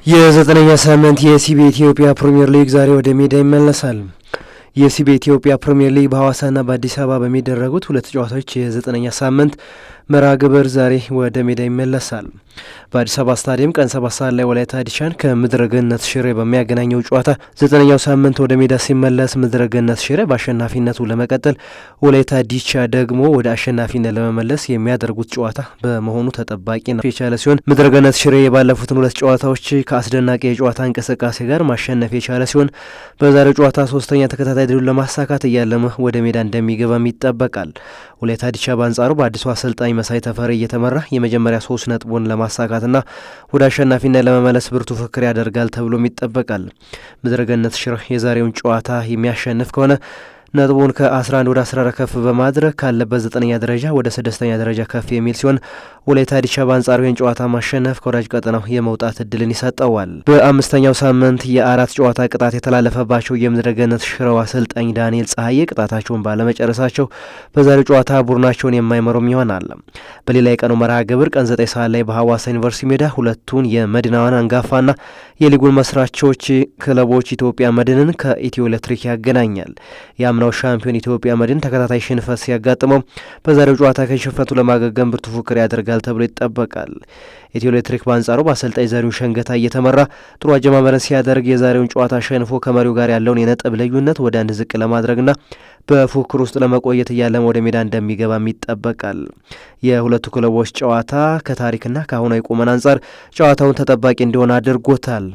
የዘጠነኛ ሳምንት የሲቢ ኢትዮጵያ ፕሪሚየር ሊግ ዛሬ ወደ ሜዳ ይመለሳል። የሲቢ ኢትዮጵያ ፕሪሚየር ሊግ በሐዋሳና በአዲስ አበባ በሚደረጉት ሁለት ጨዋታዎች የዘጠነኛ ሳምንት መርሃ ግብር ዛሬ ወደ ሜዳ ይመለሳል። በአዲስ አበባ ስታዲየም ቀን 7 ሰዓት ላይ ወላይታ ዲቻን ከምድረ ገነት ሽሬ በሚያገናኘው ጨዋታ ዘጠነኛው ሳምንት ወደ ሜዳ ሲመለስ ምድረ ገነት ሽሬ በአሸናፊነቱ ለመቀጠል፣ ወላይታ ዲቻ ደግሞ ወደ አሸናፊነት ለመመለስ የሚያደርጉት ጨዋታ በመሆኑ ተጠባቂ ነው የቻለ ሲሆን ምድረ ገነት ሽሬ የባለፉትን ሁለት ጨዋታዎች ከአስደናቂ የጨዋታ እንቅስቃሴ ጋር ማሸነፍ የቻለ ሲሆን በዛሬው ጨዋታ ሶስተኛ ተከታታይ ድሉን ለማሳካት እያለመ ወደ ሜዳ እንደሚገባም ይጠበቃል። ወላይታ ዲቻ በአንጻሩ በአዲሱ አሰልጣኝ መሳይ ተፈሪ እየተመራ የመጀመሪያ 3 ነጥቡን ለማሳካትና ወደ አሸናፊነት ለመመለስ ብርቱ ፍክር ያደርጋል ተብሎም ይጠበቃል። ምድረ ገነት ሽሬ የዛሬውን ጨዋታ የሚያሸንፍ ከሆነ ነጥቡን ከ11 ወደ 14 ከፍ በማድረግ ካለበት 9ኛ ደረጃ ወደ 6ኛ ደረጃ ከፍ የሚል ሲሆን ወላይታ ዲቻ በአንጻሩ ይህን ጨዋታ ማሸነፍ ከወራጅ ቀጠናው የመውጣት እድልን ይሰጠዋል። በአምስተኛው ሳምንት የ4 ጨዋታ ቅጣት የተላለፈባቸው የምድረ ገነት ሽሬው አሰልጣኝ ዳንኤል ፀሐዬ ቅጣታቸውን ባለመጨረሳቸው በዛሬው ጨዋታ ቡድናቸውን የማይመሩም ይሆናል። በሌላ የቀኑ መርሃ ግብር ቀን 9 ሰዓት ላይ በሐዋሳ ዩኒቨርሲቲ ሜዳ ሁለቱን የመዲናዋን አንጋፋና የሊጉን መስራቾች ክለቦች ኢትዮጵያ መድንን ከኢትዮ ኤሌክትሪክ ያገናኛል። የአምናው ሻምፒዮን ኢትዮጵያ መድን ተከታታይ ሽንፈት ሲያጋጥመው በዛሬው ጨዋታ ከሽንፈቱ ለማገገም ብርቱ ፉክክር ያደርጋል ተብሎ ይጠበቃል። ኢትዮ ኤሌክትሪክ በአንጻሩ በአሰልጣኝ ዘሪሁን ሸንገታ እየተመራ ጥሩ አጀማመርን ሲያደርግ የዛሬውን ጨዋታ አሸንፎ ከመሪው ጋር ያለውን የነጥብ ልዩነት ወደ አንድ ዝቅ ለማድረግና በፉክክር ውስጥ ለመቆየት እያለመ ወደ ሜዳ እንደሚገባም ይጠበቃል። የሁለቱ ክለቦች ጨዋታ ከታሪክና ከአሁናዊ ቁመና አንጻር ጨዋታውን ተጠባቂ እንዲሆን አድርጎታል።